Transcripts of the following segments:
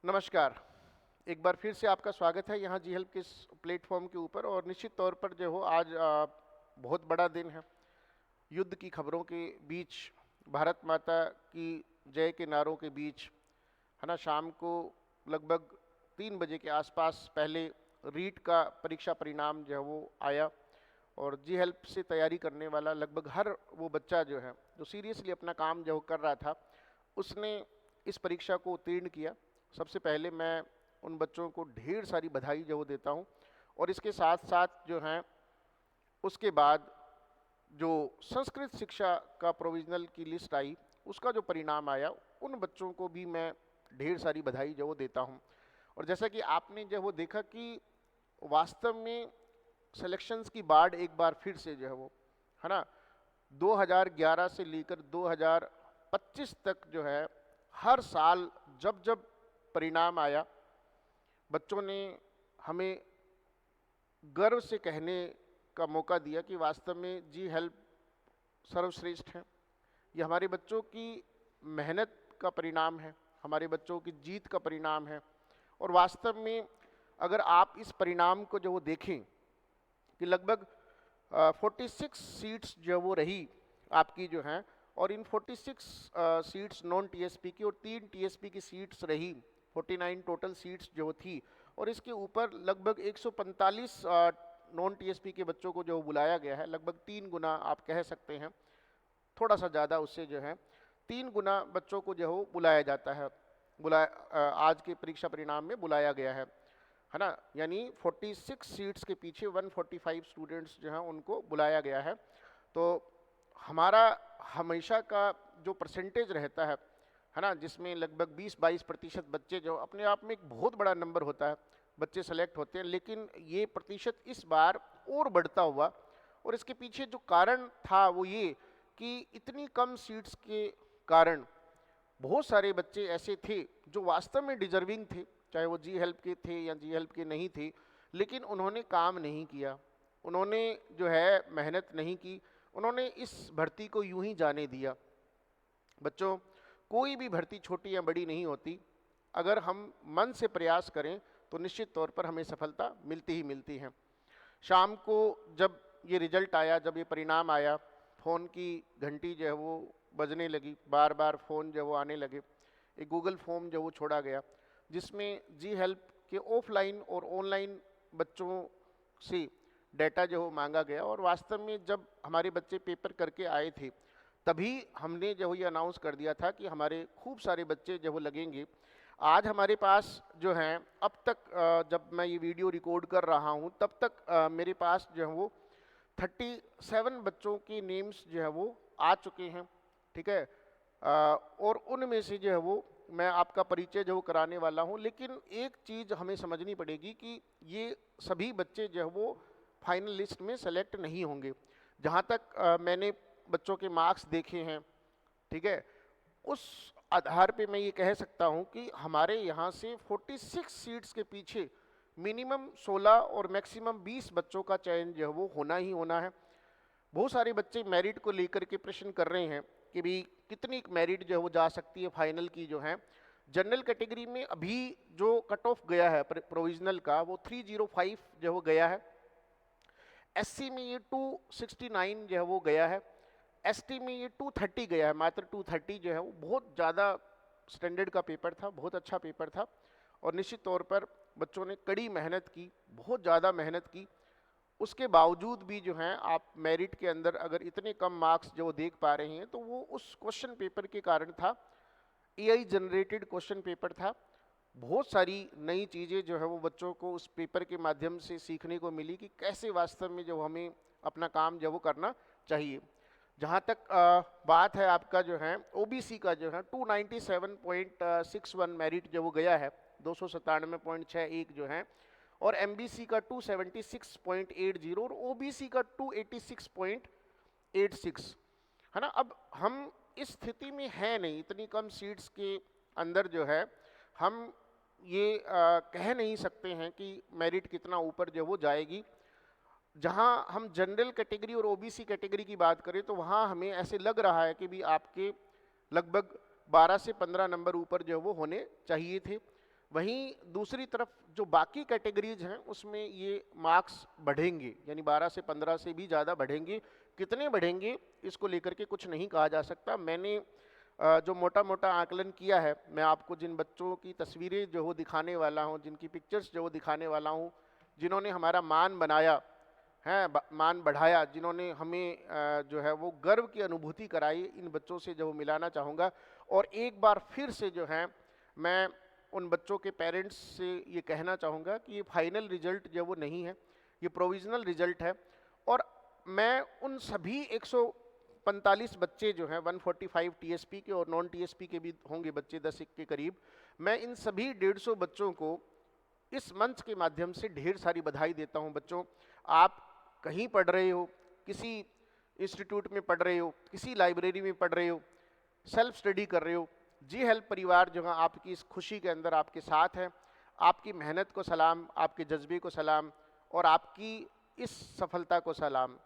नमस्कार। एक बार फिर से आपका स्वागत है यहाँ जी हेल्प के इस प्लेटफॉर्म के ऊपर। और निश्चित तौर पर जो हो आज बहुत बड़ा दिन है। युद्ध की खबरों के बीच, भारत माता की जय के नारों के बीच, है ना, शाम को लगभग 3 बजे के आसपास पहले रीट का परीक्षा परिणाम जो है वो आया। और जी हेल्प से तैयारी करने वाला लगभग हर वो बच्चा जो है, जो सीरियसली अपना काम जो कर रहा था, उसने इस परीक्षा को उत्तीर्ण किया। सबसे पहले मैं उन बच्चों को ढेर सारी बधाई जो देता हूँ। और इसके साथ साथ जो है उसके बाद जो संस्कृत शिक्षा का प्रोविजनल की लिस्ट आई, उसका जो परिणाम आया, उन बच्चों को भी मैं ढेर सारी बधाई जो देता हूँ। और जैसा कि आपने जो वो देखा कि वास्तव में सिलेक्शंस की बाढ़ एक बार फिर से जो है ना, 2011 से लेकर 2025 तक जो है, हर साल जब जब परिणाम आया, बच्चों ने हमें गर्व से कहने का मौका दिया कि वास्तव में जी हेल्प सर्वश्रेष्ठ है। ये हमारे बच्चों की मेहनत का परिणाम है, हमारे बच्चों की जीत का परिणाम है। और वास्तव में अगर आप इस परिणाम को जो वो देखें कि लगभग 46 सीट्स जो वो रही आपकी जो हैं, और इन 46 सीट्स नॉन टीएसपी की और 3 टीएसपी की सीट्स रही, 49 टोटल सीट्स जो थी। और इसके ऊपर लगभग 145 नॉन टीएसपी के बच्चों को जो बुलाया गया है, लगभग 3 गुना आप कह सकते हैं, थोड़ा सा ज़्यादा उससे जो है 3 गुना बच्चों को जो बुलाया जाता है, आज के परीक्षा परिणाम में बुलाया गया है ना। यानी 46 सीट्स के पीछे 145 स्टूडेंट्स जो हैं उनको बुलाया गया है। तो हमारा हमेशा का जो परसेंटेज रहता है ना, जिसमें लगभग 20-22% बच्चे जो अपने आप में एक बहुत बड़ा नंबर होता है, बच्चे सेलेक्ट होते हैं, लेकिन ये प्रतिशत इस बार और बढ़ता हुआ। और इसके पीछे जो कारण था वो ये कि इतनी कम सीट्स के कारण बहुत सारे बच्चे ऐसे थे जो वास्तव में डिजर्विंग थे, चाहे वो जी हेल्प के थे या जी हेल्प के नहीं थे, लेकिन उन्होंने काम नहीं किया, उन्होंने जो है मेहनत नहीं की, उन्होंने इस भर्ती को यूं ही जाने दिया। बच्चों, कोई भी भर्ती छोटी या बड़ी नहीं होती। अगर हम मन से प्रयास करें तो निश्चित तौर पर हमें सफलता मिलती ही मिलती है। शाम को जब ये रिजल्ट आया, जब ये परिणाम आया, फ़ोन की घंटी जो है वो बजने लगी, बार बार फ़ोन जो वो आने लगे। एक गूगल फॉर्म जो वो छोड़ा गया, जिसमें जी हेल्प के ऑफलाइन और ऑनलाइन बच्चों से डाटा जो हो मांगा गया। और वास्तव में जब हमारे बच्चे पेपर करके आए थे, तभी हमने जो ये अनाउंस कर दिया था कि हमारे खूब सारे बच्चे जो वो लगेंगे। आज हमारे पास जो हैं, अब तक जब मैं ये वीडियो रिकॉर्ड कर रहा हूँ, तब तक मेरे पास जो है वो 37 बच्चों के नेम्स जो है वो आ चुके हैं, ठीक है। और उनमें से जो है वो मैं आपका परिचय जो कराने वाला हूँ। लेकिन एक चीज़ हमें समझनी पड़ेगी कि ये सभी बच्चे जो है वो फाइनल लिस्ट में सेलेक्ट नहीं होंगे। जहाँ तक मैंने बच्चों के मार्क्स देखे हैं, ठीक है, उस आधार पे मैं ये कह सकता हूँ कि हमारे यहाँ से 46 सीट्स के पीछे मिनिमम 16 और मैक्सिमम 20 बच्चों का चयन जो है वो होना ही होना है। बहुत सारे बच्चे मेरिट को लेकर के प्रश्न कर रहे हैं कि भी कितनी मेरिट जो है वो जा सकती है फाइनल की जो है। जनरल कैटेगरी में अभी जो कट ऑफ गया है प्रोविजनल का, वो 305 जो वो गया है। एससी में ये 269 जो है वो गया है। एसटी में ये 230 गया है, मात्र 230 जो है वो बहुत ज़्यादा स्टैंडर्ड का पेपर था, बहुत अच्छा पेपर था। और निश्चित तौर पर बच्चों ने कड़ी मेहनत की, बहुत ज़्यादा मेहनत की। उसके बावजूद भी जो हैं, आप मेरिट के अंदर अगर इतने कम मार्क्स जो देख पा रहे हैं, तो वो उस क्वेश्चन पेपर के कारण था। एआई जनरेटेड क्वेश्चन पेपर था। बहुत सारी नई चीज़ें जो है वो बच्चों को उस पेपर के माध्यम से सीखने को मिली कि कैसे वास्तव में जो हमें अपना काम जो वो करना चाहिए। जहाँ तक बात है आपका जो है ओबीसी का जो है 297.61 मेरिट जो वो गया है, 297.61 जो है। और एमबीसी का 276.80 और ओबीसी का 286.86, है ना। अब हम इस स्थिति में है नहीं, इतनी कम सीट्स के अंदर जो है हम ये कह नहीं सकते हैं कि मेरिट कितना ऊपर जो वो जाएगी। जहां हम जनरल कैटेगरी और ओबीसी कैटेगरी की बात करें, तो वहां हमें ऐसे लग रहा है कि भी आपके लगभग 12 से 15 नंबर ऊपर जो वो होने चाहिए थे। वहीं दूसरी तरफ जो बाकी कैटेगरीज हैं उसमें ये मार्क्स बढ़ेंगे, यानी 12 से 15 से भी ज़्यादा बढ़ेंगे। कितने बढ़ेंगे इसको लेकर के कुछ नहीं कहा जा सकता। मैंने जो मोटा मोटा आकलन किया है, मैं आपको जिन बच्चों की तस्वीरें जो हो दिखाने वाला हूँ, जिनकी पिक्चर्स जो हो दिखाने वाला हूँ, जिन्होंने हमारा मान बनाया है, मान बढ़ाया, जिन्होंने हमें जो है वो गर्व की अनुभूति कराई, इन बच्चों से जो मिलाना चाहूँगा। और एक बार फिर से जो है मैं उन बच्चों के पेरेंट्स से ये कहना चाहूँगा कि ये फाइनल रिजल्ट जो वो नहीं है, ये प्रोविज़नल रिजल्ट है। और मैं उन सभी 145 बच्चे जो हैं, 145 टीएसपी के और नॉन टीएसपी के भी होंगे बच्चे 10 के करीब, मैं इन सभी 150 बच्चों को इस मंच के माध्यम से ढेर सारी बधाई देता हूं। बच्चों, आप कहीं पढ़ रहे हो, किसी इंस्टीट्यूट में पढ़ रहे हो, किसी लाइब्रेरी में पढ़ रहे हो, सेल्फ स्टडी कर रहे हो, जी हेल्प परिवार जो है आपकी इस खुशी के अंदर आपके साथ है। आपकी मेहनत को सलाम, आपके जज्बे को सलाम और आपकी इस सफलता को सलाम।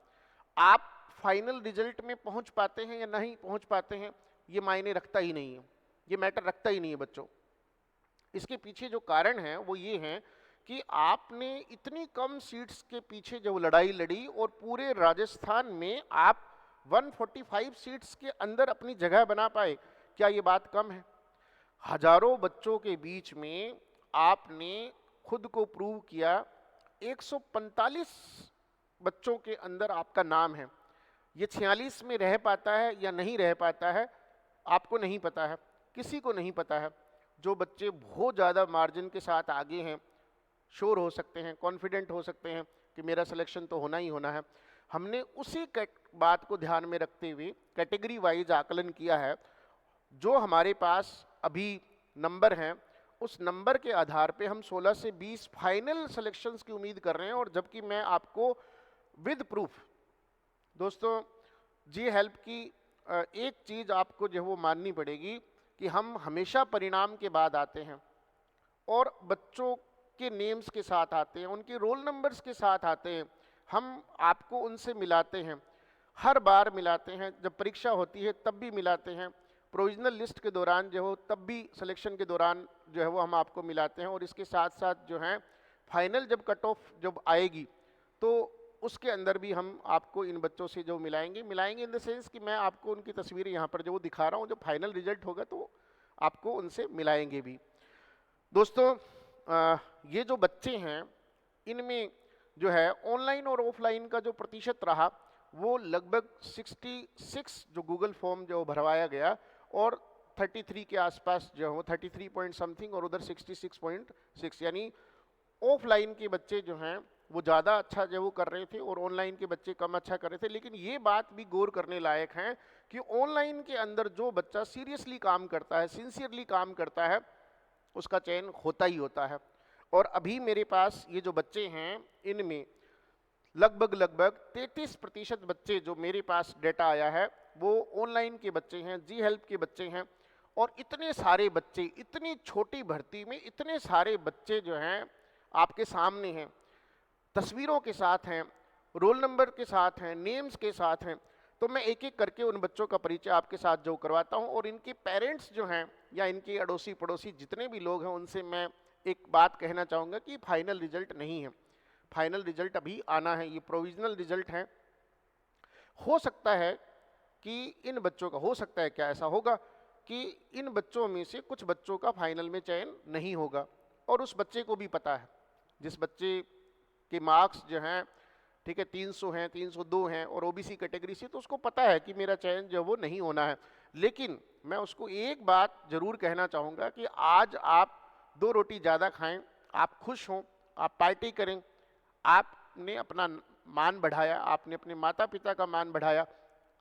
आप फाइनल रिजल्ट में पहुंच पाते हैं या नहीं पहुंच पाते हैं, ये मायने रखता ही नहीं है, ये मैटर रखता ही नहीं है बच्चों। इसके पीछे जो कारण है वो ये हैं कि आपने इतनी कम सीट्स के पीछे जो लड़ाई लड़ी और पूरे राजस्थान में आप 145 सीट्स के अंदर अपनी जगह बना पाए। क्या ये बात कम है? हजारों बच्चों के बीच में आपने खुद को प्रूव किया। 145 बच्चों के अंदर आपका नाम है। ये 46 में रह पाता है या नहीं रह पाता है, आपको नहीं पता है, किसी को नहीं पता है। जो बच्चे बहुत ज़्यादा मार्जिन के साथ आगे हैं, श्योर हो सकते हैं, कॉन्फिडेंट हो सकते हैं कि मेरा सिलेक्शन तो होना ही होना है। हमने उसी बात को ध्यान में रखते हुए कैटेगरी वाइज आकलन किया है। जो हमारे पास अभी नंबर हैं, उस नंबर के आधार पे हम 16 से 20 फाइनल सिलेक्शंस की उम्मीद कर रहे हैं। और जबकि मैं आपको विद प्रूफ, दोस्तों, जी हेल्प की एक चीज़ आपको जो वो माननी पड़ेगी कि हम हमेशा परिणाम के बाद आते हैं और बच्चों के नेम्स के साथ आते हैं, उनके रोल नंबर्स के साथ आते हैं। हम आपको उनसे मिलाते हैं, हर बार मिलाते हैं। जब परीक्षा होती है तब भी मिलाते हैं, प्रोविजनल लिस्ट के दौरान जो हो तब भी, सिलेक्शन के दौरान जो है वो हम आपको मिलाते हैं। और इसके साथ साथ जो है फाइनल जब कट ऑफ जब आएगी तो उसके अंदर भी हम आपको इन बच्चों से जो मिलाएंगे इन द सेंस कि मैं आपको उनकी तस्वीरें यहाँ पर जो दिखा रहा हूँ, जब फाइनल रिजल्ट होगा तो आपको उनसे मिलाएंगे भी। दोस्तों, ये जो बच्चे हैं, इनमें जो है ऑनलाइन और ऑफलाइन का जो प्रतिशत रहा वो लगभग 66 जो गूगल फॉर्म जो भरवाया गया और 33 के आसपास जो हो, 33 पॉइंट समथिंग और उधर 66.6, यानी ऑफलाइन के बच्चे जो हैं वो ज़्यादा अच्छा जो वो कर रहे थे और ऑनलाइन के बच्चे कम अच्छा कर रहे थे। लेकिन ये बात भी गौर करने लायक है कि ऑनलाइन के अंदर जो बच्चा सीरियसली काम करता है, सिंसियरली काम करता है, उसका चयन होता ही होता है। और अभी मेरे पास ये जो बच्चे हैं, इनमें लगभग 33% बच्चे जो मेरे पास डेटा आया है वो ऑनलाइन के बच्चे हैं, जी हेल्प के बच्चे हैं। और इतने सारे बच्चे, इतनी छोटी भर्ती में इतने सारे बच्चे जो हैं आपके सामने हैं, तस्वीरों के साथ हैं, रोल नंबर के साथ हैं, नेम्स के साथ हैं। तो मैं एक एक करके उन बच्चों का परिचय आपके साथ जो करवाता हूं और इनके पेरेंट्स जो हैं या इनके अड़ोसी पड़ोसी जितने भी लोग हैं उनसे मैं एक बात कहना चाहूँगा कि फाइनल रिजल्ट नहीं है, फाइनल रिजल्ट अभी आना है, ये प्रोविजनल रिजल्ट है। हो सकता है कि इन बच्चों का, हो सकता है क्या ऐसा होगा कि इन बच्चों में से कुछ बच्चों का फाइनल में चयन नहीं होगा। और उस बच्चे को भी पता है, जिस बच्चे के मार्क्स जो हैं, ठीक है, 300 हैं, 302 हैं और ओबीसी कैटेगरी से, तो उसको पता है कि मेरा चयन जो वो नहीं होना है। लेकिन मैं उसको एक बात जरूर कहना चाहूँगा कि आज आप 2 रोटी ज़्यादा खाएं, आप खुश हों, आप पार्टी करें, आपने अपना मान बढ़ाया, आपने अपने माता पिता का मान बढ़ाया,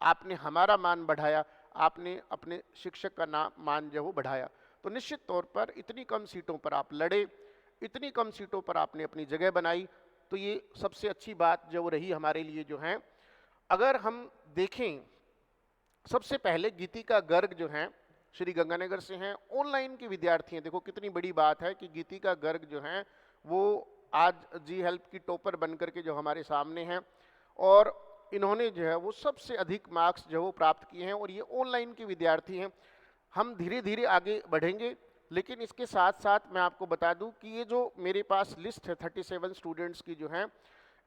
आपने हमारा मान बढ़ाया, आपने अपने शिक्षक का मान जो वो बढ़ाया। तो निश्चित तौर पर इतनी कम सीटों पर आप लड़े, इतनी कम सीटों पर आपने अपनी जगह बनाई, तो ये सबसे अच्छी बात जो रही हमारे लिए जो है। अगर हम देखें, सबसे पहले गीतिका गर्ग जो हैं श्री गंगानगर से हैं, ऑनलाइन के विद्यार्थी हैं। देखो कितनी बड़ी बात है कि गीतिका गर्ग जो हैं वो आज जी हेल्प की टॉपर बनकर के जो हमारे सामने हैं और इन्होंने जो है वो सबसे अधिक मार्क्स जो वो प्राप्त किए हैं और ये ऑनलाइन के विद्यार्थी हैं। हम धीरे धीरे आगे बढ़ेंगे लेकिन इसके साथ साथ मैं आपको बता दूं कि ये जो मेरे पास लिस्ट है 37 स्टूडेंट्स की जो है,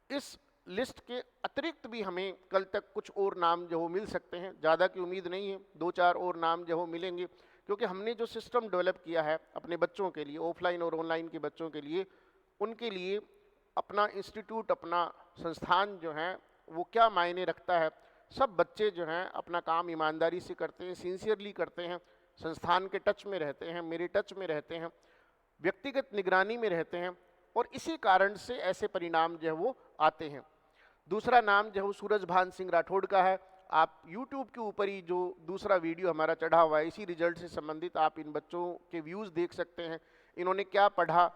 इस लिस्ट के अतिरिक्त भी हमें कल तक कुछ और नाम जो हो मिल सकते हैं। ज़्यादा की उम्मीद नहीं है, 2-4 और नाम जो हो मिलेंगे, क्योंकि हमने जो सिस्टम डेवलप किया है अपने बच्चों के लिए, ऑफलाइन और ऑनलाइन के बच्चों के लिए, उनके लिए अपना इंस्टीट्यूट, अपना संस्थान जो है वो क्या मायने रखता है। सब बच्चे जो हैं अपना काम ईमानदारी से करते हैं, सिंसियरली करते हैं, संस्थान के टच में रहते हैं, मेरे टच में रहते हैं, व्यक्तिगत निगरानी में रहते हैं, और इसी कारण से ऐसे परिणाम जो है वो आते हैं। दूसरा नाम जो है वो सूरज भान सिंह राठौड़ का है। आप YouTube के ऊपर ही जो दूसरा वीडियो हमारा चढ़ा हुआ है, इसी रिजल्ट से संबंधित आप इन बच्चों के व्यूज़ देख सकते हैं। इन्होंने क्या पढ़ा,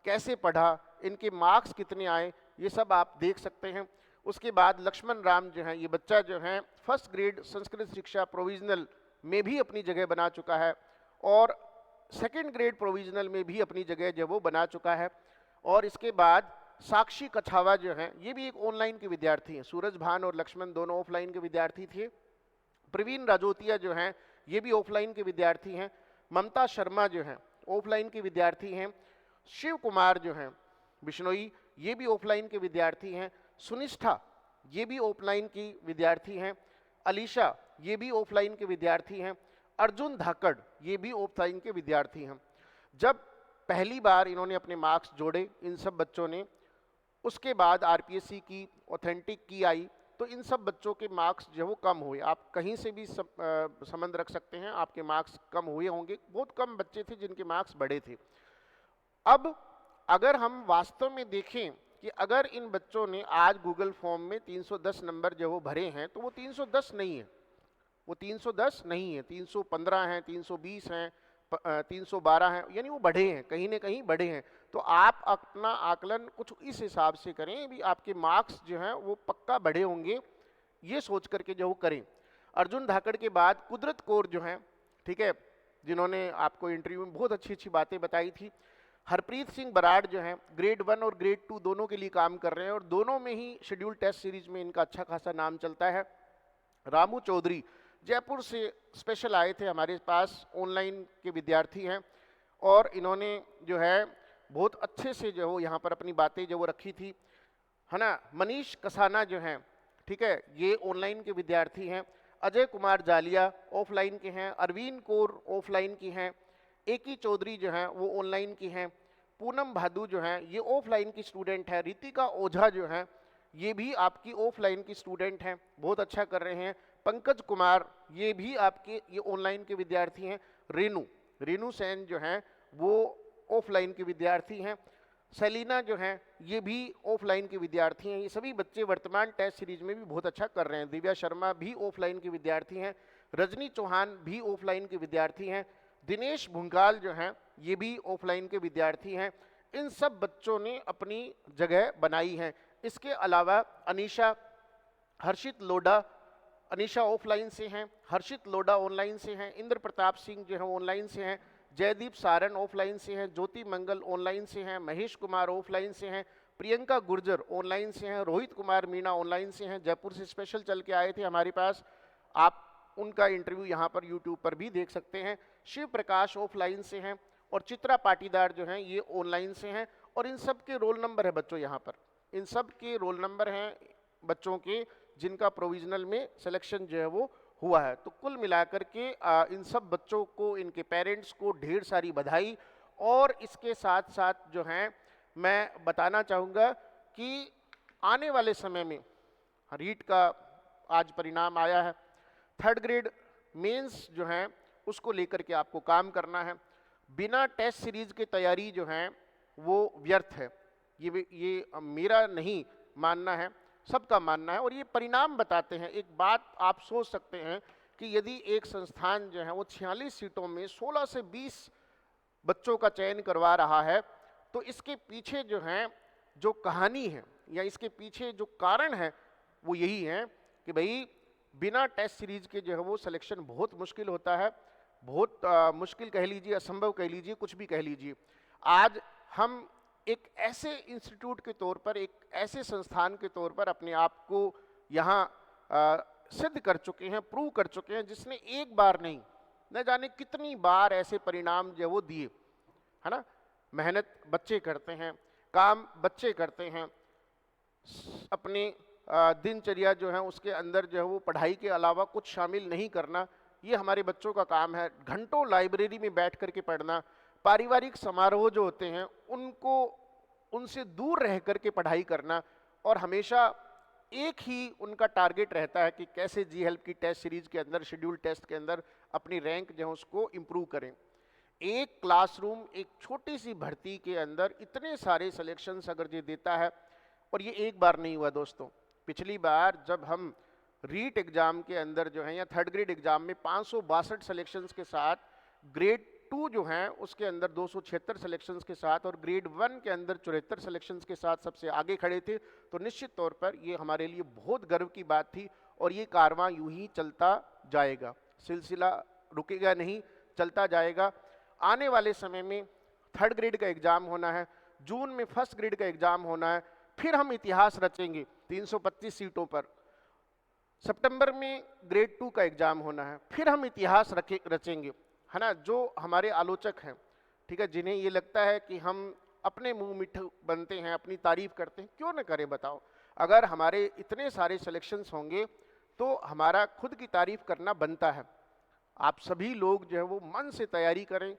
कैसे पढ़ा, इनके मार्क्स कितने आए, ये सब आप देख सकते हैं। उसके बाद लक्ष्मण राम जो है, ये बच्चा जो है फर्स्ट ग्रेड संस्कृत शिक्षा प्रोविजनल में भी अपनी जगह बना चुका है, और सेकेंड ग्रेड प्रोविजनल में भी अपनी जगह जो वो बना चुका है। और इसके बाद साक्षी कछावा जो हैं, ये भी एक ऑनलाइन के विद्यार्थी हैं। सूरज भान और लक्ष्मण दोनों ऑफलाइन के विद्यार्थी थे। प्रवीण राजोतिया जो हैं, ये भी ऑफलाइन के विद्यार्थी हैं। ममता शर्मा जो हैं ऑफलाइन के विद्यार्थी हैं। शिव कुमार जो हैं बिश्नोई, ये भी ऑफलाइन के विद्यार्थी हैं। सुनिष्ठा, ये भी ऑफलाइन की विद्यार्थी हैं। अलीशा, ये भी ऑफलाइन के विद्यार्थी हैं। अर्जुन धाकड़, ये भी ऑफलाइन के विद्यार्थी हैं। जब पहली बार इन्होंने अपने मार्क्स जोड़े इन सब बच्चों ने, उसके बाद आरपीएससी की ऑथेंटिक की आई, तो इन सब बच्चों के मार्क्स जो वो कम हुए। आप कहीं से भी संबंध रख सकते हैं, आपके मार्क्स कम हुए होंगे। बहुत कम बच्चे थे जिनके मार्क्स बड़े थे। अब अगर हम वास्तव में देखें कि अगर इन बच्चों ने आज गूगल फॉर्म में 310 नंबर जो वो भरे हैं, तो वो 310 नहीं है, वो 310 नहीं है, 315 हैं, 320 हैं, 312 हैं, यानी वो बढ़े हैं, कहीं ना कहीं बढ़े हैं। तो आप अपना आकलन कुछ इस हिसाब से करें भी आपके मार्क्स जो हैं वो पक्का बढ़े होंगे, ये सोच करके जो वो करें। अर्जुन धाकड़ के बाद कुदरत कौर जो हैं, ठीक है, जिन्होंने आपको इंटरव्यू में बहुत अच्छी अच्छी बातें बताई थी। हरप्रीत सिंह बराड़ जो हैं ग्रेड 1 और ग्रेड 2 दोनों के लिए काम कर रहे हैं, और दोनों में ही शेड्यूल टेस्ट सीरीज में इनका अच्छा खासा नाम चलता है। रामू चौधरी जयपुर से स्पेशल आए थे हमारे पास, ऑनलाइन के विद्यार्थी हैं, और इन्होंने जो है बहुत अच्छे से जो यहाँ पर अपनी बातें जो वो रखी थी, है ना। मनीष कसाना जो हैं, ठीक है, ये ऑनलाइन के विद्यार्थी हैं। अजय कुमार जालिया ऑफलाइन के हैं। अरविंद कौर ऑफलाइन की हैं। एकी चौधरी जो हैं वो ऑनलाइन की हैं। पूनम भादू जो हैं ये ऑफलाइन की स्टूडेंट है। रितिका ओझा जो हैं ये भी आपकी ऑफलाइन की स्टूडेंट हैं, बहुत अच्छा कर रहे हैं। पंकज कुमार ये भी आपके ये ऑनलाइन के विद्यार्थी हैं। रेनू सेन जो हैं वो ऑफलाइन के विद्यार्थी हैं। सेलिना जो हैं ये भी ऑफलाइन के विद्यार्थी हैं। ये सभी बच्चे वर्तमान टेस्ट सीरीज में भी बहुत अच्छा कर रहे हैं। दिव्या शर्मा भी ऑफलाइन के विद्यार्थी हैं। रजनी चौहान भी ऑफलाइन के विद्यार्थी हैं। दिनेश भुंगाल जो हैं ये भी ऑफलाइन के विद्यार्थी हैं। इन सब बच्चों ने अपनी जगह बनाई है। इसके अलावा अनीशा, हर्षित लोडा, अनीशा ऑफलाइन से हैं, हर्षित लोडा ऑनलाइन से हैं। इंद्र प्रताप सिंह जो है ऑनलाइन से हैं। जयदीप सारन ऑफलाइन से हैं। ज्योति मंगल ऑनलाइन से हैं। महेश कुमार ऑफलाइन से हैं। प्रियंका गुर्जर ऑनलाइन से हैं। रोहित कुमार मीणा ऑनलाइन से हैं, जयपुर से स्पेशल चल के आए थे हमारे पास। आप उनका इंटरव्यू यहाँ पर यूट्यूब पर भी देख सकते हैं। शिव प्रकाश ऑफलाइन से हैं, और चित्रा पाटीदार जो हैं ये ऑनलाइन से हैं। और इन सब के रोल नंबर है बच्चों यहाँ पर, इन सब के रोल नंबर हैं बच्चों के जिनका प्रोविजनल में सिलेक्शन जो है वो हुआ है। तो कुल मिलाकर के इन सब बच्चों को, इनके पेरेंट्स को ढेर सारी बधाई। और इसके साथ साथ जो हैं मैं बताना चाहूँगा कि आने वाले समय में रीट का आज परिणाम आया है। 3rd ग्रेड मेंस जो हैं उसको लेकर के आपको काम करना है। बिना टेस्ट सीरीज के तैयारी जो है वो व्यर्थ है। ये मेरा नहीं मानना है, सबका मानना है, और ये परिणाम बताते हैं। एक बात आप सोच सकते हैं कि यदि एक संस्थान जो है वो 46 सीटों में 16 से 20 बच्चों का चयन करवा रहा है, तो इसके पीछे जो है जो कहानी है या इसके पीछे जो कारण है वो यही है कि भाई बिना टेस्ट सीरीज के जो है वो सिलेक्शन बहुत मुश्किल होता है। बहुत मुश्किल कह लीजिए, असंभव कह लीजिए, कुछ भी कह लीजिए। आज हम एक ऐसे इंस्टीट्यूट के तौर पर, एक ऐसे संस्थान के तौर पर अपने आप को यहाँ सिद्ध कर चुके हैं, प्रूव कर चुके हैं, जिसने एक बार नहीं न जाने कितनी बार ऐसे परिणाम जो वो दिए, है ना। मेहनत बच्चे करते हैं, काम बच्चे करते हैं, अपनी दिनचर्या जो है उसके अंदर जो है वो पढ़ाई के अलावा कुछ शामिल नहीं करना, ये हमारे बच्चों का काम है। घंटों लाइब्रेरी में बैठ करके पढ़ना, पारिवारिक समारोह जो होते हैं उनको उनसे दूर रह करके पढ़ाई करना, और हमेशा एक ही उनका टारगेट रहता है कि कैसे जी हेल्प की टेस्ट सीरीज के अंदर, शेड्यूल टेस्ट के अंदर अपनी रैंक जो है उसको इम्प्रूव करें। एक क्लासरूम, एक छोटी सी भर्ती के अंदर इतने सारे सिलेक्शंस अगर ये देता है, और ये एक बार नहीं हुआ दोस्तों। पिछली बार जब हम रीट एग्जाम के अंदर जो है या थर्ड ग्रेड एग्जाम में 562 सिलेक्शंस के साथ, ग्रेड 2 जो हैं उसके अंदर 276 सिलेक्शंस के साथ, और ग्रेड 1 के अंदर 74 सिलेक्शंस के साथ सबसे आगे खड़े थे, तो निश्चित तौर पर ये हमारे लिए बहुत गर्व की बात थी। और ये कारवां यूं ही चलता जाएगा, सिलसिला रुकेगा नहीं, चलता जाएगा। आने वाले समय में थर्ड ग्रेड का एग्जाम होना है, जून में फर्स्ट ग्रेड का एग्जाम होना है, फिर हम इतिहास रचेंगे 325 सीटों पर। सितंबर में ग्रेड 2 का एग्जाम होना है, फिर हम इतिहास रचेंगे, है ना। जो हमारे आलोचक हैं, ठीक है, जिन्हें ये लगता है कि हम अपने मुंह मिठू बनते हैं, अपनी तारीफ करते हैं, क्यों न करें बताओ। अगर हमारे इतने सारे सिलेक्शंस होंगे तो हमारा खुद की तारीफ करना बनता है। आप सभी लोग जो है वो मन से तैयारी करें,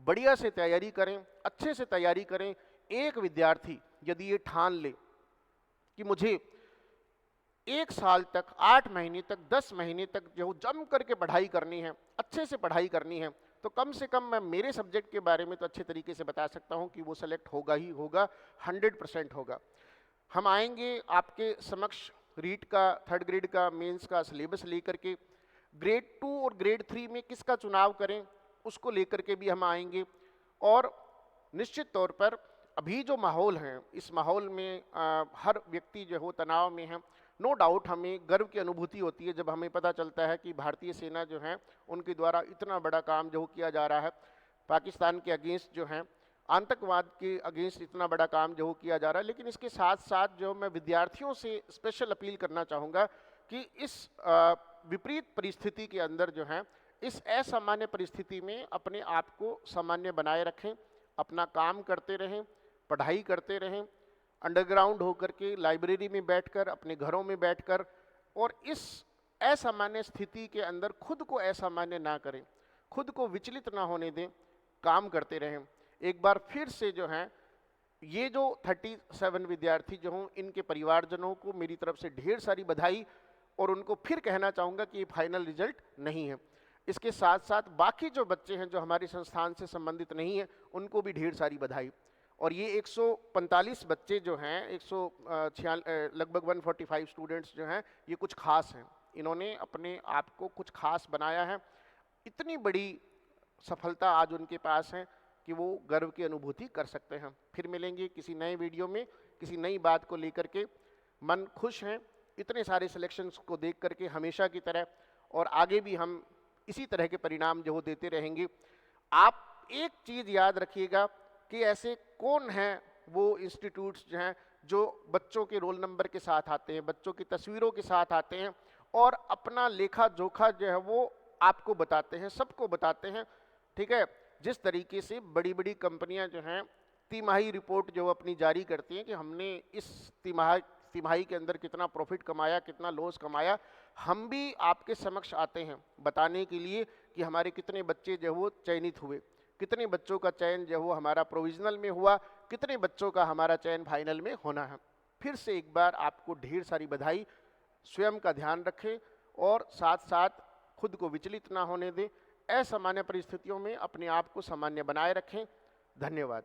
बढ़िया से तैयारी करें, अच्छे से तैयारी करें। एक विद्यार्थी यदि ये ठान ले कि मुझे 1 साल तक, 8 महीने तक, 10 महीने तक जो जम करके पढ़ाई करनी है, अच्छे से पढ़ाई करनी है, तो कम से कम मैं मेरे सब्जेक्ट के बारे में तो अच्छे तरीके से बता सकता हूं कि वो सेलेक्ट होगा ही होगा, 100% होगा। हम आएंगे आपके समक्ष रीट का, थर्ड ग्रेड का, मेंस का सिलेबस लेकर के, ग्रेड 2 और ग्रेड 3 में किसका चुनाव करें उसको लेकर के भी हम आएंगे। और निश्चित तौर पर अभी जो माहौल है, इस माहौल में हर व्यक्ति जो हो तनाव में है। नो डाउट हमें गर्व की अनुभूति होती है जब हमें पता चलता है कि भारतीय सेना जो है उनके द्वारा इतना बड़ा काम जो किया जा रहा है, पाकिस्तान के अगेंस्ट जो है, आतंकवाद के अगेंस्ट इतना बड़ा काम जो किया जा रहा है। लेकिन इसके साथ साथ जो मैं विद्यार्थियों से स्पेशल अपील करना चाहूँगा कि इस विपरीत परिस्थिति के अंदर जो है, इस असामान्य परिस्थिति में अपने आप को सामान्य बनाए रखें, अपना काम करते रहें, पढ़ाई करते रहें, अंडरग्राउंड होकर के, लाइब्रेरी में बैठकर, अपने घरों में बैठकर, और इस असामान्य स्थिति के अंदर खुद को असामान्य ना करें, खुद को विचलित ना होने दें, काम करते रहें। एक बार फिर से जो है ये जो 37 विद्यार्थी जो हों, इनके परिवारजनों को मेरी तरफ से ढेर सारी बधाई, और उनको फिर कहना चाहूँगा कि ये फाइनल रिजल्ट नहीं है। इसके साथ साथ बाकी जो बच्चे हैं जो हमारे संस्थान से संबंधित नहीं हैं, उनको भी ढेर सारी बधाई। और ये 145 बच्चे जो हैं, लगभग 145 स्टूडेंट्स जो हैं, ये कुछ खास हैं, इन्होंने अपने आप को कुछ खास बनाया है। इतनी बड़ी सफलता आज उनके पास है कि वो गर्व की अनुभूति कर सकते हैं। फिर मिलेंगे किसी नए वीडियो में, किसी नई बात को लेकर के। मन खुश हैं इतने सारे सिलेक्शंस को देख करके, हमेशा की तरह, और आगे भी हम इसी तरह के परिणाम जो देते रहेंगे। आप एक चीज़ याद रखिएगा कि ऐसे कौन हैं वो इंस्टीट्यूट्स जो हैं जो बच्चों के रोल नंबर के साथ आते हैं, बच्चों की तस्वीरों के साथ आते हैं, और अपना लेखा जोखा जो है वो आपको बताते हैं, सबको बताते हैं, ठीक है। जिस तरीके से बड़ी बड़ी कंपनियां जो हैं तिमाही रिपोर्ट जो अपनी जारी करती हैं कि हमने इस तिमाही के अंदर कितना प्रॉफिट कमाया, कितना लॉस कमाया, हम भी आपके समक्ष आते हैं बताने के लिए कि हमारे कितने बच्चे जो वो चयनित हुए, कितने बच्चों का चयन जो वो हमारा प्रोविजनल में हुआ, कितने बच्चों का हमारा चयन फाइनल में होना है। फिर से एक बार आपको ढेर सारी बधाई। स्वयं का ध्यान रखें और साथ साथ खुद को विचलित ना होने दें। असामान्य परिस्थितियों में अपने आप को सामान्य बनाए रखें। धन्यवाद।